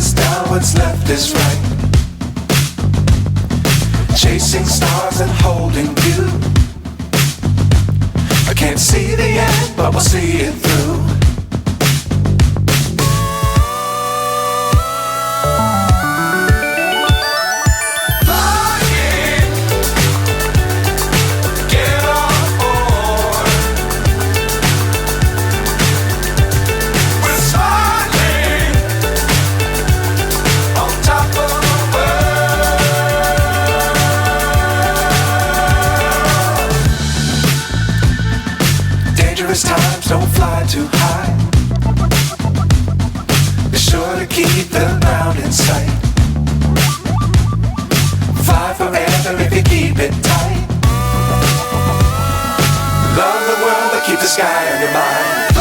is down, what's left is right. Chasing stars and holding you. I can't see the end, but we'll see it through. Dangerous times, don't fly too high. Be sure to keep the ground in sight. Fly forever if you keep it tight. Love the world, but keep the sky on your mind.